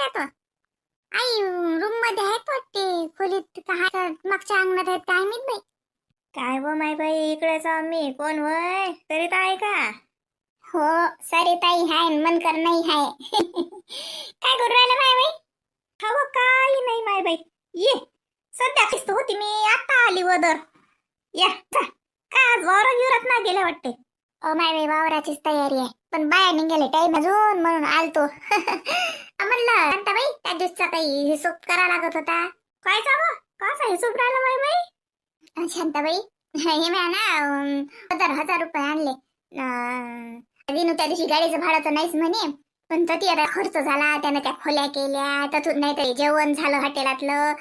गेला तो? आई रूम मध्ये आहेत वाटते, खोलीत काय मागच्या अंगणात आहेत काय माहित बाई. काय व माय बाई, इकडेच आम्ही. कोण वय तरी तर आहे का? हो सरिताई हाय, मनकर नाही हाय. काय करू राहिलं माय बाई? हवं काही नाही माय बाई. ये सध्या किस्त होती, मी आता आली वदर. या जा. काय आज वावरात ना गेल्या वाटते. माय बाई वावराचीच तयारी आहे, पण बाया निघाले टाईम अजून म्हणून आलतो. म्हणलं आता बाई त्या दिवसचा काही हिशोब करा लागत होता. काय चावं कसा हिशोब राहिला माय बाई? शांताबाई हे म्या ना 1000 रुपये आणले. दिनू त्या दिवशी गाडीचं भाडं तर नाहीच म्हणे, पण तरी आता खर्च झाला, त्यानं त्या खोल्या केल्या, त्यातून नाही तर जेवण झालं हॉटेलातलं.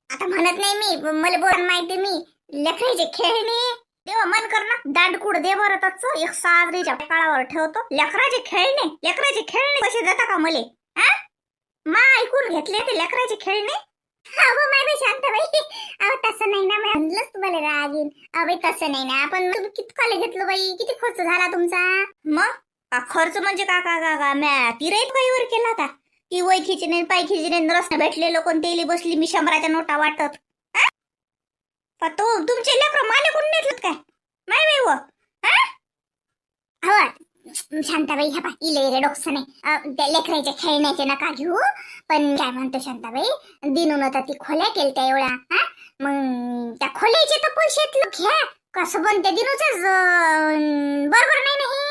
आता म्हणत नाही मी, मला बोल माहिती, मी लेकराचे खेळणे देवा मन कर ना, दांडकुड दे बरं तच एक साजरीच्या काळावर ठेवतो. लेकराचे खेळणे कसे जाता का मले? मा ऐकून घेतले ते लेकराचे खेळणे. अहो माय बाई शांताबाई, अहो तसं नाही ना, मी म्हणलंच तुम्हाला रागीन. अहो तसं नाही ना, पण तुम्ही किती खाले घेतलं बाई, किती खर्च झाला तुमचा? मग खर्च म्हणजे का म्या तिरेत काहीवर केला का? ती वय खिचणे पाय खिचणे रस्ते भेटलेलो कोण तेली बसली मी 100च्या नोटा वाटत. तो तुमचे लेकर माले कोण नेतलं काय माय बाई व? हो शांताबाई, हा इले डोकसं नाही, त्या लेकराच्या खेळण्याचे नका घेऊ. पण काय म्हणतो शांताबाई, दिनून तर ती खोल्या केलत्या एवढ्या, मग त्या खोल्याचे तर पैसे घ्या कसं, पण त्या दिनूच बरोबर नाही नाही.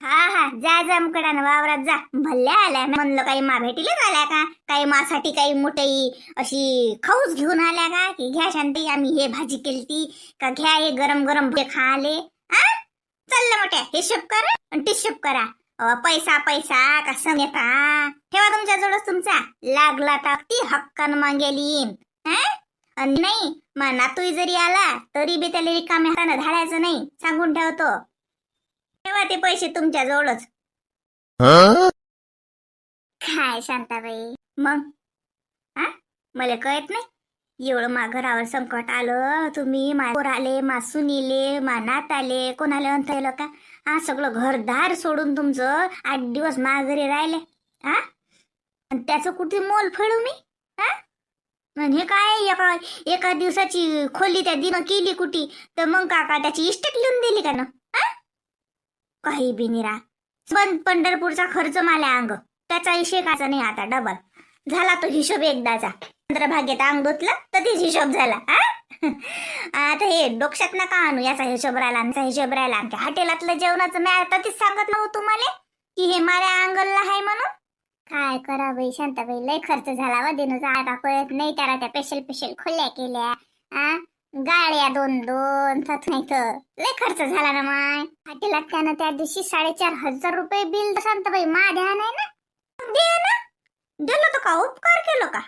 हा जा जा मुकडानं वावरात जा. भल्ल्या आल्या म्हणलं काही मा भेटीलाच आल्या का? काही मासाठी काही मोठी अशी खाऊच घेऊन आल्या का? की घ्या शांती आम्ही हे भाजी केलती का, घ्या हे गरम गरम खाले. चाललं मोठ्या हिशोब करा आणि टिशोब करा. पैसा का संगेता ठेवा तुमच्या जवळच, तुमचा लागला तर ती हक्कानं मागेली. नाही मग नातू जरी आला तरी बी त्याला रिकाम्या हातानं धाडायचं नाही, सांगून ठेवतो. ठेवा ते पैसे तुमच्या जवळच. काय शांताबाई मग मला कळत नाही, एवढं मा घरावर संकट आलं, तुम्ही मा पोराले मा सुनीले मा नाताले कोणाला अंतलं का? सगळं घरदार सोडून तुमचं 8 दिवस मा घरी राहिले. आणि त्याचं कुठे मोल फेडू मी? हे काय एका दिवसाची खोली त्या दिनं केली कुठे, तर मग काका त्याची इस्टेट लिहून दिली का ना? काही बी निरा. पण पंढरपूरचा खर्च मला अंग, त्याचा हिशेबाचा नाही आता डबल झाला तो हिशोब एकदाचा. चंद्रभागेत अंग धुतलं तर तीच हिशोब झाला. आता हे डोक्षात नका आणू, याचा हिशोब राहिला आमचा हिशोब राहिला. आमच्या हॉटेलातलं जेवणाचं मी आता तीच सांगितलं होतं तुम्हाला की हे माझ्या अंगलला आहे म्हणून. काय करा बाई शांताबाई, लय खर्च झाला व दिनूचा, आता कळत नाही त्याला. त्या स्पेशल खोल्या केल्या, गाड्या 2-2 नाही तर लय खर्च झाला ना. माय हॉटेलात त्यानं त्या दिवशी 4500 रुपये बिल शांताबाई मा ध्यान आहे ना. दे ना, दिलं तर का उपकार केलं का?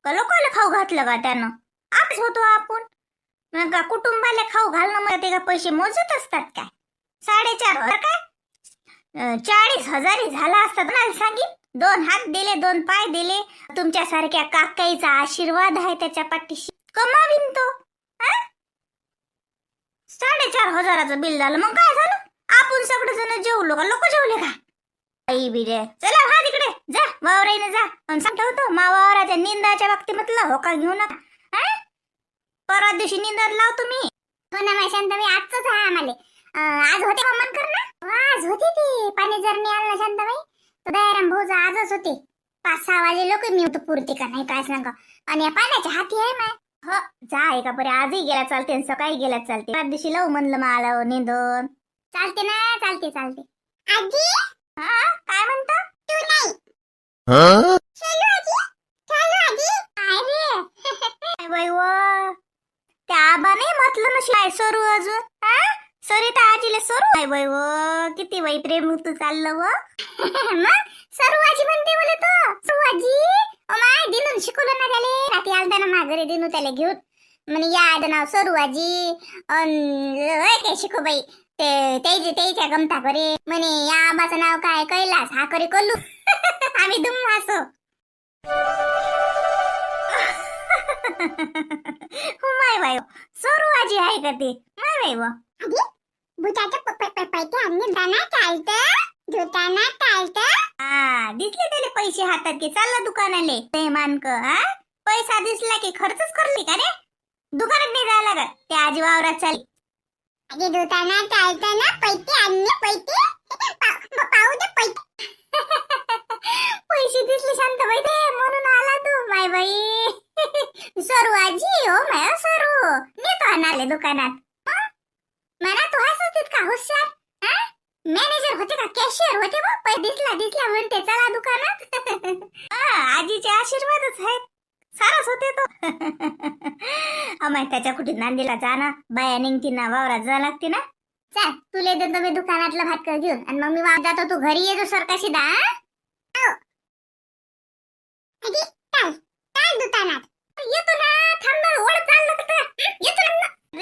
लोकांना खाऊ घातलं का त्यानं? आपच होतो आपण. मग का कुटुंबाला खाऊ घालणं मग ते का पैसे मोजत असतात काय? 4,500 काय 40,000 झाला असतात ना. सांगित 2 हात दिले 2 पाय दिले, तुमच्यासारख्या काकाईचा आशीर्वाद आहे त्याच्या पाठीशी, कमावीन तो. 4,500 बिल झालं, मग काय झालं? आपण सगळे जण जेवलो का? लोक जेवले का? आई बिरे चला हा तिकडे जा, वावराईने जा. सांगतो होतो मा वावराच्या निंदाच्या बाबतीत म्हटलं हो का घेऊ नका. परवा दिवशी निंदात लावतो मी. हो ना शांताबाई, आजच आहे आम्हाला. आज होते का मन कर ना? आज होते ते पाणी जर नाही आलं शांताबाई तर दयाराम भाऊजा आजच होते. 5-6 वाजे लोक मी होतो पुरते का नाही काय सांगा. आणि पाण्याच्या हाती आहे माय. हो जा आहे का बरे, आजही गेला चालते आणि सकाळी गेला चालते. त्या दिवशी लावू म्हणलं मला निंदून. चालते ना, चालते आजी. काय म्हणता? तू नाही चलो आजी, चलो आजी. काय बाई व, त्या आबा नाही म्हटलं ना सरू अजून. सरिता आजीला सरू आहे बाई व, किती बाई प्रेम तू चाललं व. मग सरू आजी म्हणते बोले तो. सरू आजी माय दिनून शिकवलं ना त्याले, रात्री आलता ना माघारी दिनू त्याला घेऊन. म्हणे या नाव सरू आजी काय शिकू बाई ते त्याच्या गमता करे. म्हणे या आबाचं नाव काय कैलास, हा करे कोल्लू. आम्ही दुम हसो. माय बाई सरू आजी आहे का ते? माय बाई व भूताचं पैते आणून धुताना चालतं. दिसले त्याला पैसे हातात घे चालला दुकानाले ते मानक हा पैसा दिसला की खर्चच करली का रे दुकानात नाही जायला का त्या आजी वावरात चालली अगे दुकानात चालताना पैसे आणले पैसे पाहू दे पैसे पैसे दिसले शांताबाई ते म्हणून आला तू माय बाई सरू आजी हो माय सरू नेतो आणाले दुकानात मला तू हसत का हुशार मॅनेजर होते का कॅशियर होते बा दिसला म्हणते चला दुकानात आजीचे आशीर्वादच आहेत सारच होते तो अमाय त्याच्या कुठे नांदीला जा ना बाया निघती ना वावरात जा लागते ना चल तुले देतो मी दुकानातला भाकर घेऊन आणि मग मी जातो तू घरी येतो सरकाशी दा दुकानात येतो ना थांब ना ओढ चाललं का येतो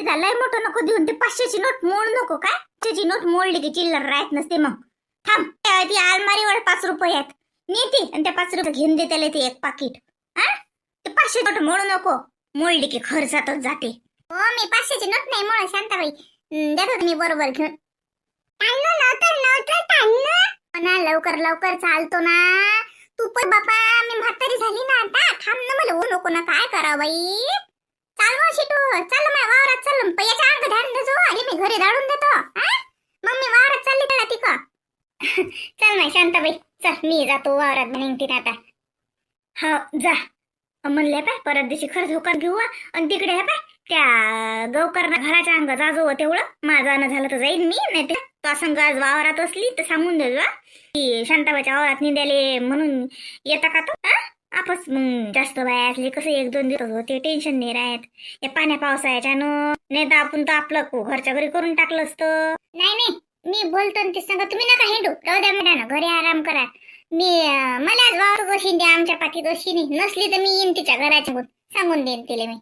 ना लय मोठं नको देऊन ते 500ची नोट मोड नको काय 500ची नोट मोडली की चिल्लर राहत नसते मग थांब ती अलमारीवर 5 रुपये आहेत नेते आणि त्या 5 रुपये घेऊन दे त्याला ते एक पाकिट हा ते 500 नोट मोडू नको मोडली की खर्चातच जाते हो मी 500ची नोट नाही मोड शांताबाई देतो मी बरोबर घेऊन ना लवकर चालतो ना तू पण बापा मी म्हातारी झाली ना आता थांब ना मला नको ना काय करा बाई चाल मग शिटू चल माझ्या वावरात चल याच्या अंग ध्यान देजो आली मी घरी धाडून देतो मग मी वावरात चालली त्याला तिका चल नाही शांताबाई चल मी जातो वावरात निघते आता हा जा म्हणले पाय परत दिवशी खर्च होकार घेऊ आणि तिकडे हे पाय त्या गवकरणा घराच्या अंग जाजो तेवढं माझं झालं तर जाईन मी नाही ते तो संघ आज वावरात असली तर सांगून देजो की शांताबाईच्या वावरात निंद्याले म्हणून येता का तो आपस मग जास्त बाया असली कसं 1-2 दिवस होते टेन्शन नाही राहत या पाण्या पावसाळ्याच्यानं नाही तर आपण तर आपलं घरच्या घरी करून टाकलं असतं नाही मी बोलतो ते सांगा तुम्ही नका हिंडू राहू द्या मॅडम घरी आराम करा मी मला आज वावर कशी द्या आमच्या पाठीत अशी नाही नसली तर मी येईन तिच्या घराच्या सांगून देईन तिला मी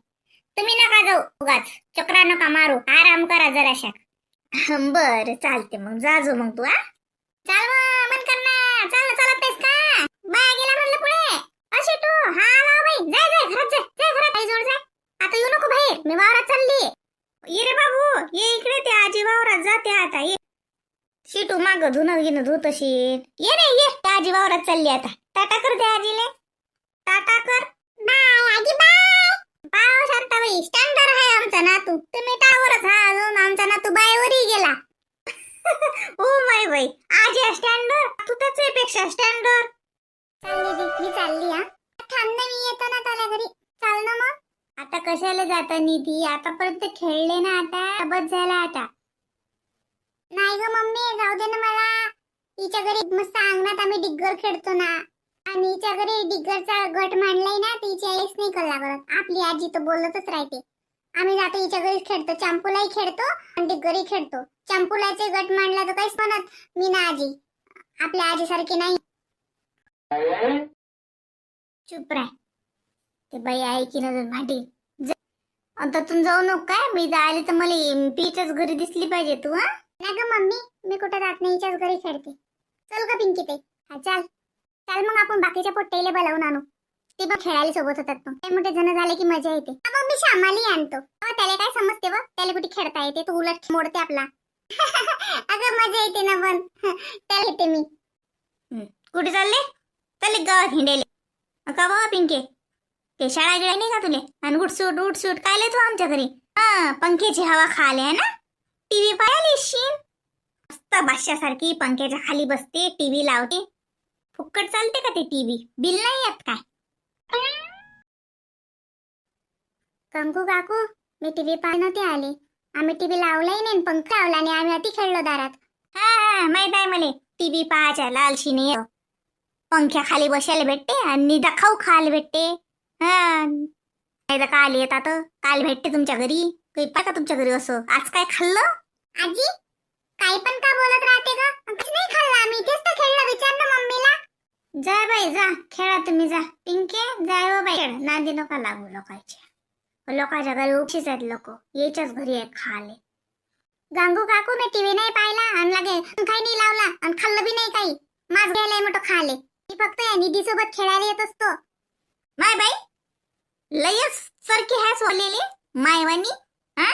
तुम्ही नका जाऊ उगाच चक्रा नका मारू आराम करा जराशा बर चालते मग जाजो मग तू चाल मन कर ना चालत आहेस का बाया गेला म्हणलं पुढे अशी तू हा आला बाई जाय घरात जाय जोड जाय आता येऊ नको बाहेर मी वावरात चालली ये रे बाबू ये इकडे ते आजी वावरात जाते आता ये शिटू माग धुणं घेणं धुत ये रे ये त्या आजी वावरात चालली आता टाटा कर त्या आजीले टाटा कर बाय आजी बाय पाव शांताबाई स्टँडर आहे आमचा नातू तुम्ही टावरच हा अजून आमचा नातू बायवरही गेला ओ माय बाई आजी स्टँडर तू त्याच्यापेक्षा स्टँडर मी चालली हा थांब ना मी येतो ना त्याला घरी चाल ना मग आता कशाला जाता निधी आतापर्यंत खेळले ना आता बस झाला आता नाही ग मम्मी जाऊ दे ना मला तिच्या घरी मस्त अंगणात आम्ही डिग्गर खेळतो ना आणि हिच्या घरी डिग्गरचा गट मांडलाय ना तिच्या आईच नाही कल्ला करत आपली आजी तर बोलतच राहते आम्ही जातो हिच्या घरी खेळतो चंपूलाही खेळतो आणि डिग्गरही खेळतो चंपूलाचे गट मांडला तर काहीच म्हणत मी ना आजी आपल्या आजीसारखी नाही चुप राह ते बाई आहे की ना भांडी आता तू जाऊ नको काय मी जायला तर मला पीच्याच घरी दिसली पाहिजे तू हा नाही ग मम्मी मी कुठं जात नाही हिच्याच घरी खेळते चल का पिंकी ते हा चाल मग आपण बाकीच्या पोट्टेले बोलावून आणू ते बघ खेळायला सोबत होतात मग ते मोठे जण झाले की मजा येते मग मी श्यामाली आणतो त्याला काय समजते व त्याला कुठे खेळता येते तू उलट मोडते आपला अगं मजा येते ना पण त्याला येते मी कुठे चालले चालले गावात हिंडायले का बाबा पिंके ते शाळा गिळा नाही का तुले आणि उठसूट काय तू आमच्या घरी हा पंख्याची हवा खाले आहे ना टीव्ही पाहिली शीन मस्त बादशासारखी पंख्याच्या खाली बसते टीव्ही लावते फुक्कट चालते का ते टीव्ही बिल नाही येत काय कंकू काकू मी टीव्ही पाहत नव्हते आले आम्ही टीव्ही लावलाही नाही पंखा लावला नाही आम्ही अति खेळलो दारात हा माहित आहे मला टीव्ही पाहायच्या लालशीने पंख्या खाली बसायला भेटते आणि निदा खाऊ खायला भेटते हा नाही तर काल येतात काल भेटते तुमच्या घरी काही पाय का तुमच्या घरी असं आज काय खाल्लं आजी काही पण का बोलत राहते ग कसं नाही खाल्लं आम्ही तेच तर खेळलं विचार ना मम्मीला जा बाई जा खेळा तुम्ही जा पिंके जाय हो बाई नांदी नका लागू लोकांच्या घरी उशीच आहेत लोक याच्याच घरी आहे खाले गांगू काकू मी टीव्ही नाही पाहिला आणि लागे काही नाही लावला आणि खाल्लं बी नाही काही माझ गेलाय मोठं खाले मी फक्त या निधी सोबत खेळायला येत असतो माय बाई लयच सारखी है सोलेली मायवानी हा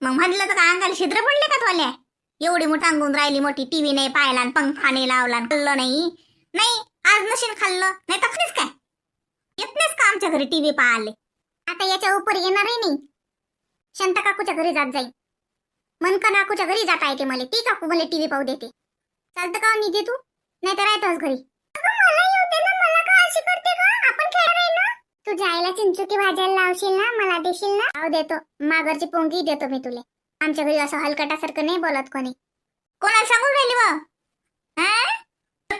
मग म्हटलं तर का अंगाला छिद्र पडले का तुला एवढी मोठी अंगून राहिली मोठी टीव्ही नाही पाहिला आणि पंखा नाही लावला खाल्लं नाही नाही आज नशीन खाल्लं नाही तखनीच काय येत नाहीस का आमच्या घरी टीव्ही पाहाले. आता याच्या उपर येणारही नाही. शांता काकूच्या घरी जात जाईल. मनका काकूच्या घरी जाता येते मला. ती काकू मला टीव्ही पाहू देते. चालतं का निघे तू? नाही तर राहतोस घरी. मला येऊ दे ना. मला का अशी करते का? आपण खेळणार आहे ना. तू जायला चिंचुकी भाजायला लावशील ना, मला देशील ना? आव देतो. माघरची पोंगी देतो मी तुले. आमच्या घरी असं हलकटासारखं नाही बोलत कोणी. कोणाला सांगून राहिली व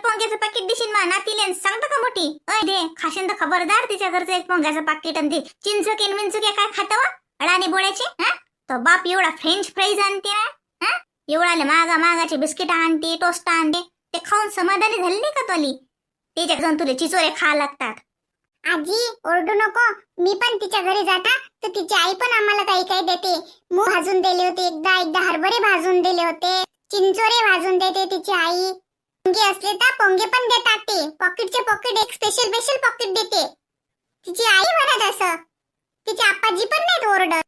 पोंग्याचं पाकिट दिशील मा नातीले सांगतो का मोठी. अय दे खाशीन तर खबरदार तिच्या घरचं एक पोंग्याचं पाकिट आणि ते चिंचुके मिंचुके काय खातं व अडाणी बोळ्याचे. तो बाप एवढा फ्रेंच फ्राईज आणते ना. एवढाले मागाचे बिस्किट आणते टोस्ट आणते. ते खाऊन समाधानी झाली नाही का तोली. त्याच्यात जाऊन तुला चिचोरे खा लागतात. आजी ओरडू नको. मी पण तिच्या घरी जाता तर तिची आई पण आम्हाला काही काही देते. मूग भाजून दिले होते एकदा हरभरे भाजून दिले होते. चिंचोरे भाजून देते तिची आई. पोंगे असले तर पोंगे पण देतात ते. पॉकेटचे पॉकेट एक स्पेशल पॉकेट देते तिची आई. म्हणत असं तिची आपाजी पण नाहीत ओरडत.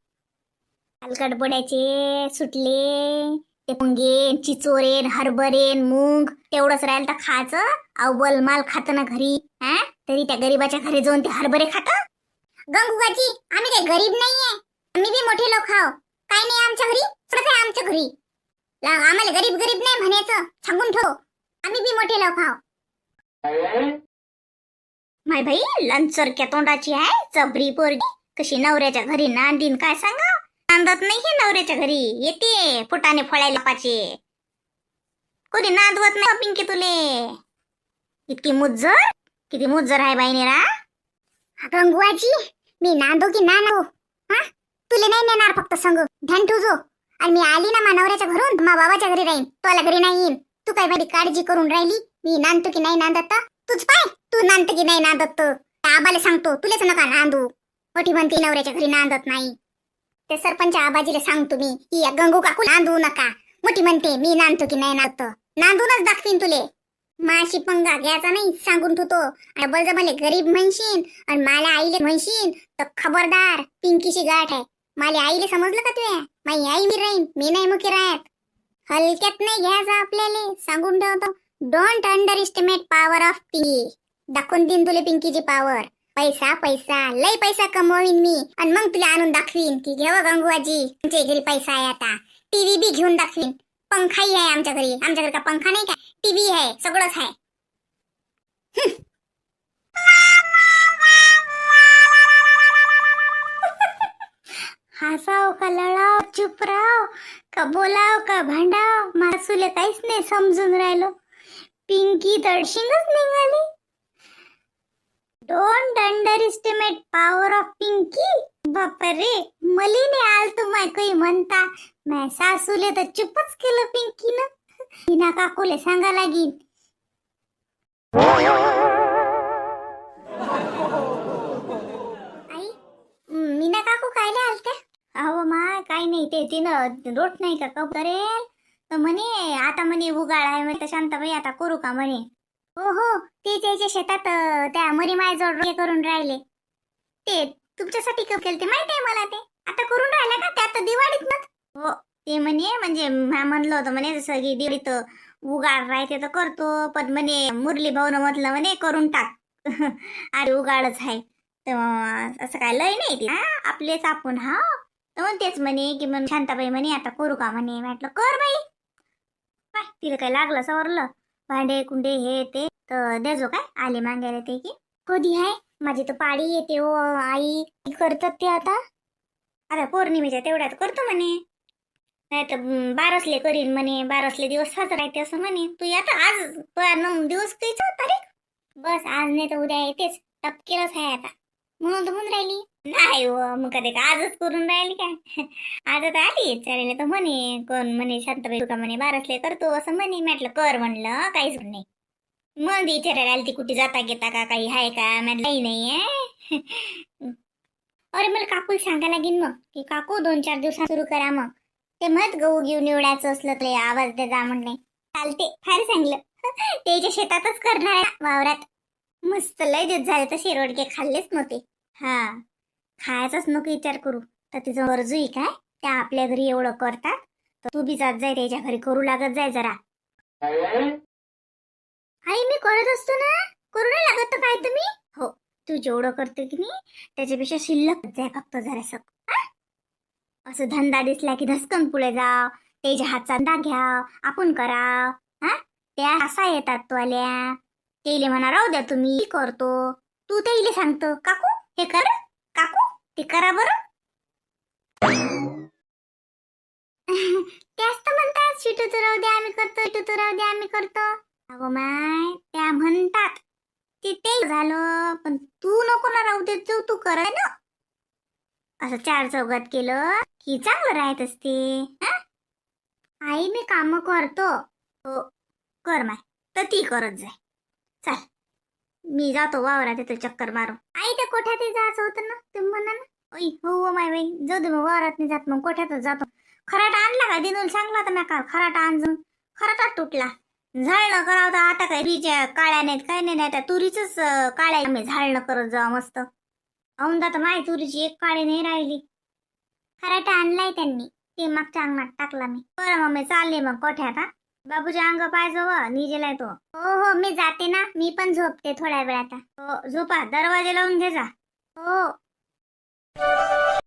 हलकट बोड्याचे सुटले ते पोंगे चिचोरे हरभरे मूग तेवढंच राहिलं तर खायचं. अव्वल माल खात ना घरी. तरी त्या गरीबाच्या घरी जाऊन ते हरभरे खात. गंगूबाजी आम्ही काही गरीब नाहीये. आम्ही बी मोठे लोक आहो. काय नाही आमच्या घरी. कसं आहे आमच्या घरी. आम्हाला गरीब नाही म्हणायचं. सांगून ठेव. आम्ही बी मोठे लोक आहो. माय बाई लंचरक्या तोंडाची आहे चबरी पोरगी. कशी नवऱ्याच्या घरी नांदीन काय सांगा. नांदत नाही हे नवऱ्याच्या घरी. येते फुटाने फळायला पाचे. कोणी नांदवत नाही पिंकी तुले. इतकी मुज्जर किती मुज्जर आहे बाईनेरा. गंगूबाजी मी नांदो की ना नांदो. तुले नाही नेणार फक्त संग ध्यान ठेवजो. आणि मी आली ना मानवऱ्याच्या घरून मा बाबाच्या घरी राहीन. तुला घरी नाही येईन. तू काय माझी काळजी करून राहिली. मी नांदतो की नाही नांदत तूच पाय. तू नांदतो की नाही नांदत आबाला सांगतो. तुलेच नका नांदू. मोठी म्हणते नवऱ्याच्या घरी नांदत नाही. ते सरपंच आबाजीला सांगतो मी की या गंगू काकू नांदू नका. मोठी म्हणते मी नांदतो की नाही नांदत. नांदूनच दाखवीन तुले. माशी पंगा घ्यायचा नाही सांगून ठेवतो. आणि बळजबरीने गरीब म्हणशीन आणि मला आईले म्हणशीन तर खबरदार पिंकीची गाठ आहे. मला आईले समजलं का तुया. माझी आई मी राहीन. मी नाही मुकी राहत. हलक्यात नाही घ्यायचं आपल्याला सांगून ठेवतो. Don't underestimate power of Pinky. दाखवून देईन तुले पिंकीची पॉवर. पैसा लय पैसा कमवीन मी. आणि मग तुला आणून दाखवीन की घेव गंगूबाजी तुमच्या घरी पैसा आहे. आता टीव्ही बी घेऊन दाखवीन. पंखाही आहे आमच्या घरी. आमच्या घरी का पंखा नाही का. टीव्ही आहे सगळंच आहे. हसाव का लढाव चुप राव का बोलाव का भांडाव मासूले काहीच नाही समजून राहिलो. पिंकी दर्शिंगच निघाली. Don't underestimate power of Pinky. बापरे मलीने आल तुम्हा काही म्हणता. मैं सासूले तर चुपच केलं पिंकीनं. हिना काकूले सांगा लागीन. आई मीना काकू कायला आलत्या. अहो माय काय नाही ते तिनं रोट नाही का कब करेल तर म्हणे आता म्हणे उगाळ आहे म्हणे शांताबाई आता करू का म्हणे. हो ते त्याच्या शेतात त्या मरी माय जोड करून राहिले. ते तुमच्यासाठी कब केलं ते माहित आहे मला. ते आता करून राहिला का त्यात दिवाळीत ना. हो ते म्हणे म्हणजे म्हणलं होतं म्हणे जसं की दिवाळीत उगाळ राहते तर करतो. पण म्हणे मुरली भाऊन म्हटलं म्हणे करून टाक. अरे उगाळच आहे तर असं काय लय नाही ते आपलेच आपण. हा तर तेच म्हणे की म्हण शांताबाई म्हणे आता करू का म्हणे. म्हटलं कर बाई. काय तिला काय लागलं सवरलं भांडे कुंडे हे ते तर द्याजो काय आले मागायला ते की कधी आहे. माझी तर पाडी येते हो आई. करतात ते आता पौर्णिमेच्या तेवढ्यात करतो म्हणे. नाही तर बारसले करीन म्हणे. बारसले दिवस साजरा राहते असं म्हणे. तू आता आज 9 दिवस काहीच तारीख. बस आज नाही तर उद्या येतेच. टपकेलच आहे आता. म्हणून तर म्हणून राहिली. नाही व मग कधी का आजच करून राहिली काय. आज आता आली चालेल तर म्हणे कोण म्हणे शांताबाई का म्हणे बारसले करतो असं म्हणे. म्हटलं कर म्हणलं काहीच नाही. मग विचारायला आली ती कुठे जाता घेता का काही आहे का. म्हटलं नाही. अरे मला काकू सांगायला लागेल मग की काकू 2-4 दिवसात सुरू करा. मग ते मत गहू घेऊन निवडायचं असलं तर आवाज दे जा म्हणले. चालते फार चांगलं. त्याच्या शेतातच करणार वावरात. मस्त लय दिवस झाले तर शिरोडके खाल्लेच नव्हते. हा खायचाच नको विचार करू. तर तिचं गरजू काय त्या आपल्या घरी एवढं करतात तर तू बी जात जाय त्याच्या घरी करू लागत जाय जरा. आई मी करत असतो ना, करू नाही लागत तर काय तुम्ही. हो, तू जेवढं करते की नाही त्याच्यापेक्षा शिल्लक जाय फक्त जरासं. असं धंदा दिसला की धसकन पुढे जाव, त्याच्या हातचा धंदा घ्याव, आपण कराव. हा, त्या असा येतात तो आल्या, तेले म्हणा राहू द्या तुम्ही मी करतो. तू त्याला सांगतो काकू हे कर, काकू ते करा बरं. त्याच तर म्हणतात शिटू तर राहू द्या आम्ही करतो, शिटू तर राहू द्या आम्ही करतो. अगो माय, त्या म्हणतात ते झालं, पण तू नको ना राहू देत जाऊ, तू कर ना. असं चार चौघात केलं की चांगलं राहत असते. आई मी काम करतो. हो, कर माय, तर ती करत जाय. चल, मी जातो वावरात, येतो चक्कर मारू. आई त्या कोठ्यात जायचं होतं ना तुम्ही म्हणा ना. ओय हो माय बाई, जाऊ दे मग, वावरात नाही जात मग कोठ्यातच जातो. खराटा आणला का दिनून सांगला तर नका, खराटा आणजून खराटा तुटला. झाडणं करावं तर आता काय तुरीच्या काळ्या नाहीत काय नाही, त्या तुरीच काळ्या आम्ही झाडणं करत जाऊ मस्त. औंदा तर माय तुरीची एक काळी नाही राहिली. खराटा आणलाय त्यांनी, ते मागच्या अंगणात टाकला मी. बरं मग मी चालले मग कोठ्यात. हा, बाबूच्या अंग पाहिजे व निजेलाय तो. हो हो मी जाते ना, मी पण झोपते थोड्या वेळात. हो झोपा, दरवाजे लावून घे जा. हो.